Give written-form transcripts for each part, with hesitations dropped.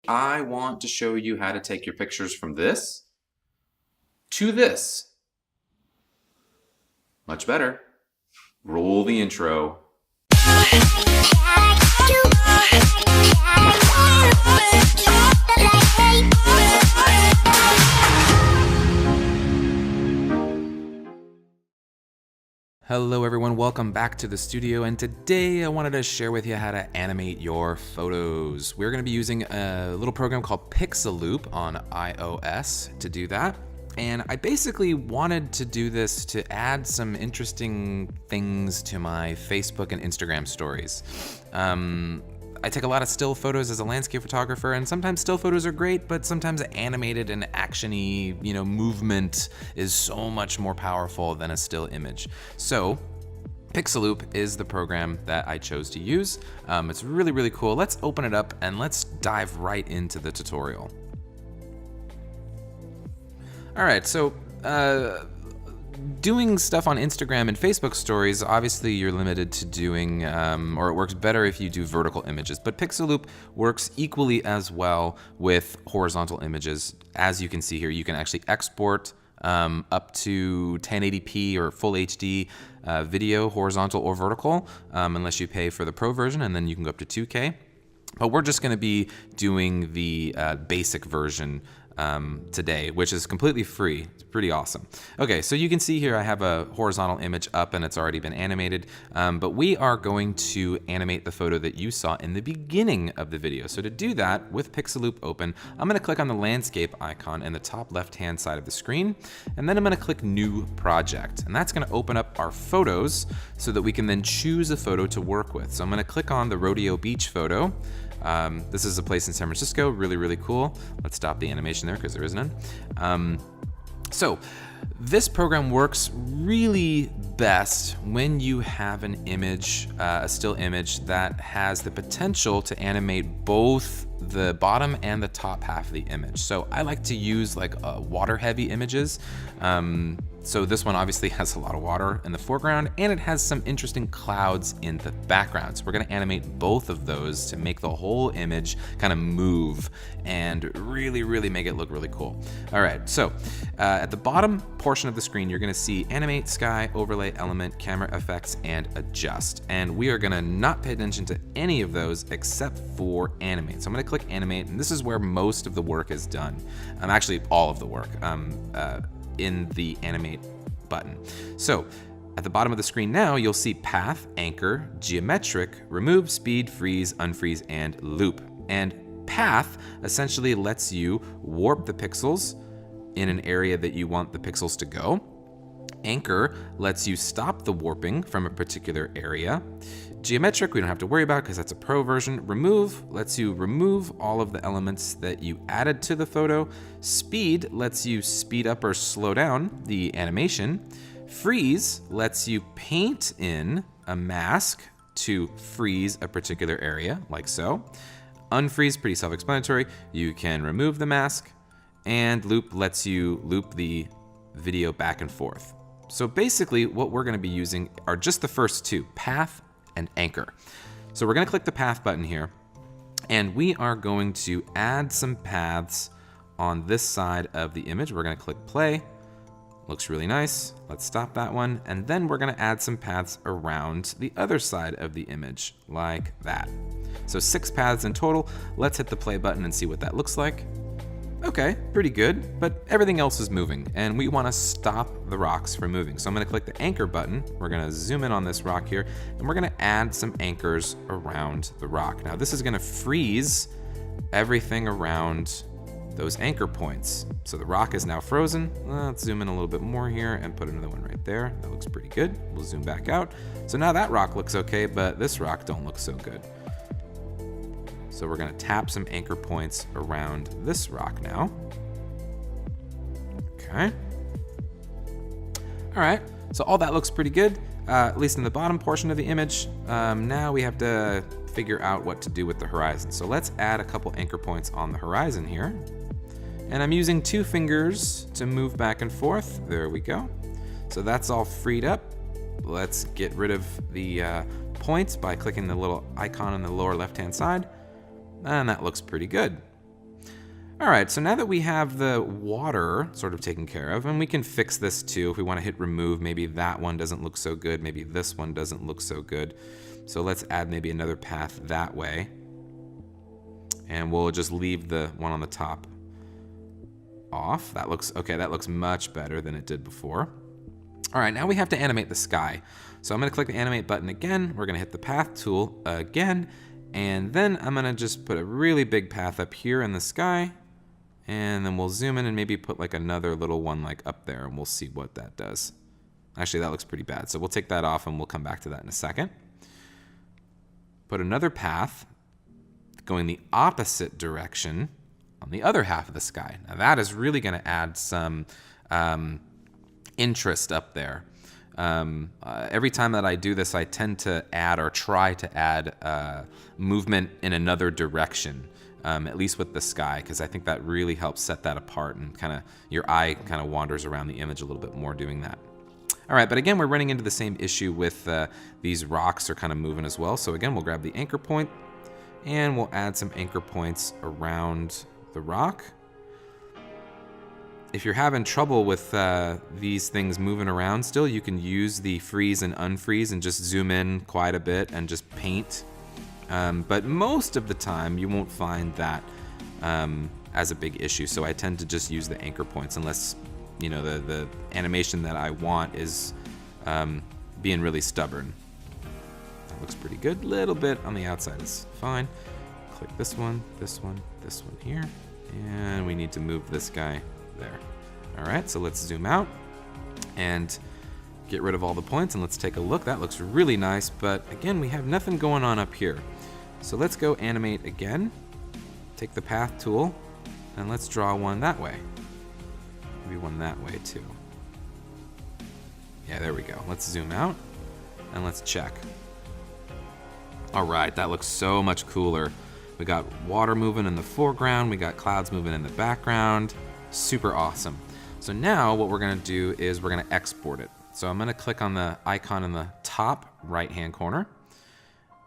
I want to show you how to take your pictures from this to this. Much better. Roll the intro. Hello everyone, welcome back to the studio, and today I wanted to share with you how to animate your photos. We're going to be using a little program called Pixaloop on iOS to do that. And I basically wanted to do this to add some interesting things to my Facebook and Instagram stories. I take a lot of still photos as a landscape photographer, and sometimes still photos are great, but sometimes animated and actiony, movement is so much more powerful than a still image. So Pixaloop is the program that I chose to use. It's really, really cool. Let's open it up and let's dive right into the tutorial. All right, so doing stuff on Instagram and Facebook stories, obviously you're limited to doing, or it works better if you do vertical images, but Pixaloop works equally as well with horizontal images. As you can see here, you can actually export up to 1080p or full HD video, horizontal or vertical, unless you pay for the Pro version, and then you can go up to 2K. But we're just gonna be doing the basic version today, which is completely free. It's pretty awesome. Okay, so you can see here I have a horizontal image up and it's already been animated, but we are going to animate the photo that you saw in the beginning of the video. So to do that, with Pixaloop open, I'm gonna click on the landscape icon in the top left-hand side of the screen, and then I'm gonna click New Project, and that's gonna open up our photos so that we can then choose a photo to work with. So I'm gonna click on the Rodeo Beach photo. This is a place in San Francisco, really, really cool. Let's stop the animation there because there is none. So this program works really best when you have an image, a still image that has the potential to animate both the bottom and the top half of the image. So I like to use like water heavy images. So this one obviously has a lot of water in the foreground and it has some interesting clouds in the background. So we're gonna animate both of those to make the whole image kind of move and really, really make it look really cool. All right, so at the bottom portion of the screen, you're gonna see Animate, Sky, Overlay, Element, Camera Effects, and Adjust. And we are gonna not pay attention to any of those except for Animate. So I'm gonna click Animate, and this is where most of the work is done. Actually, all of the work. In the Animate button. So at the bottom of the screen now, you'll see Path, Anchor, Geometric, Remove, Speed, Freeze, Unfreeze, and Loop. And Path essentially lets you warp the pixels in an area that you want the pixels to go. Anchor lets you stop the warping from a particular area. Geometric, we don't have to worry about because that's a Pro version. Remove lets you remove all of the elements that you added to the photo. Speed lets you speed up or slow down the animation. Freeze lets you paint in a mask to freeze a particular area, like so. Unfreeze, pretty self-explanatory. You can remove the mask. And Loop lets you loop the video back and forth. So basically what we're gonna be using are just the first two, Path and Anchor. So we're gonna click the Path button here, and we are going to add some paths on this side of the image. We're gonna click play. Looks really nice. Let's stop that one. And then we're gonna add some paths around the other side of the image, like that. So 6 paths in total. Let's hit the play button and see what that looks like. Okay, pretty good, but everything else is moving, and we want to stop the rocks from moving. So I'm going to click the Anchor button. We're going to zoom in on this rock here, and we're going to add some anchors around the rock. Now this is going to freeze everything around those anchor points. So the rock is now frozen. Let's zoom in a little bit more here and put another one right there. That looks pretty good. We'll zoom back out. So now that rock looks okay, but this rock don't look so good. So we're gonna tap some anchor points around this rock now. Okay. All right, so all that looks pretty good, at least in the bottom portion of the image. Now we have to figure out what to do with the horizon. So let's add a couple anchor points on the horizon here. And I'm using 2 fingers to move back and forth. There we go. So that's all freed up. Let's get rid of the points by clicking the little icon on the lower left-hand side. And that looks pretty good. All right, so now that we have the water sort of taken care of, and we can fix this too if we want to hit remove. Maybe that one doesn't look so good. Maybe this one doesn't look so good. So let's add maybe another path that way. And we'll just leave the one on the top off. That looks okay. That looks much better than it did before. All right, now we have to animate the sky. So I'm going to click the animate button again. We're going to hit the path tool again. And then I'm going to just put a really big path up here in the sky. And then we'll zoom in and maybe put like another little one like up there, and we'll see what that does. Actually, that looks pretty bad. So we'll take that off and we'll come back to that in a second. Put another path going the opposite direction on the other half of the sky. Now that is really going to add some interest up there. Every time that I do this, I tend to add or try to add movement in another direction, at least with the sky, because I think that really helps set that apart, and kind of your eye kind of wanders around the image a little bit more doing that. All right, but again, we're running into the same issue with these rocks are kind of moving as well. So again, we'll grab the anchor point and we'll add some anchor points around the rock. If you're having trouble with these things moving around still, you can use the freeze and unfreeze and just zoom in quite a bit and just paint. But most of the time, you won't find that as a big issue. So I tend to just use the anchor points unless, you know, the animation that I want is being really stubborn. That looks pretty good. Little bit on the outside is fine. Click this one here. And we need to move this guy there. All right, so let's zoom out and get rid of all the points, and let's take a look. That looks really nice, but again, we have nothing going on up here. So let's go animate again. Take the path tool, and let's draw one that way. Maybe one that way too. Yeah, there we go. Let's zoom out and let's check. All right, that looks so much cooler. We got water moving in the foreground. We got clouds moving in the background. Super awesome. So now what we're gonna do is we're gonna export it. So I'm gonna click on the icon in the top right-hand corner,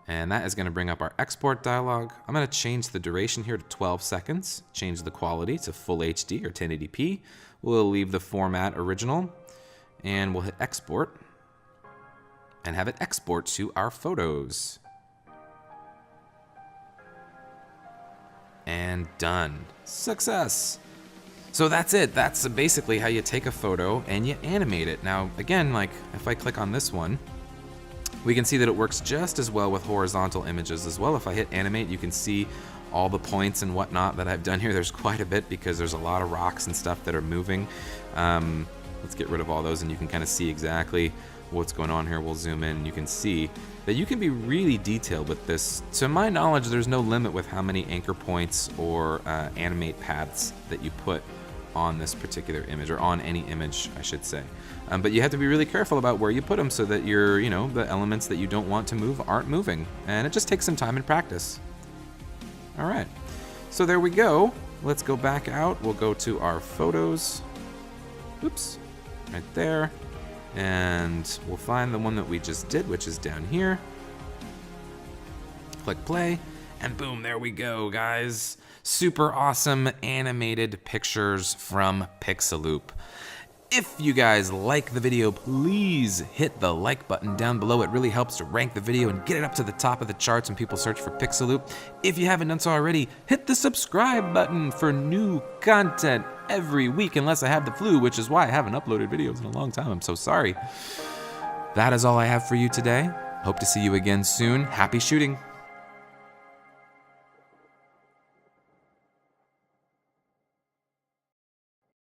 and that is gonna bring up our export dialog. I'm gonna change the duration here to 12 seconds, change the quality to full HD or 1080p. We'll leave the format original, and we'll hit export, and have it export to our photos. And done. Success. So that's it. That's basically how you take a photo and you animate it. Now, again, like if I click on this one, we can see that it works just as well with horizontal images as well. If I hit animate, you can see all the points and whatnot that I've done here. There's quite a bit because there's a lot of rocks and stuff that are moving. Let's get rid of all those, and you can kind of see exactly what's going on here. We'll zoom in and you can see that you can be really detailed with this. To my knowledge, there's no limit with how many anchor points or animate paths that you put on this particular image, or on any image, I should say. But you have to be really careful about where you put them so that your, the elements that you don't want to move aren't moving. And it just takes some time and practice. All right, so there we go. Let's go back out. We'll go to our photos. Oops, right there. And we'll find the one that we just did, which is down here. Click play, and boom, there we go, guys. Super awesome animated pictures from Pixaloop. If you guys like the video, please hit the like button down below. It really helps to rank the video and get it up to the top of the charts when people search for Pixaloop. If you haven't done so already, hit the subscribe button for new content every week, unless I have the flu, which is why I haven't uploaded videos in a long time. I'm so sorry. That is all I have for you today. Hope to see you again soon. Happy shooting.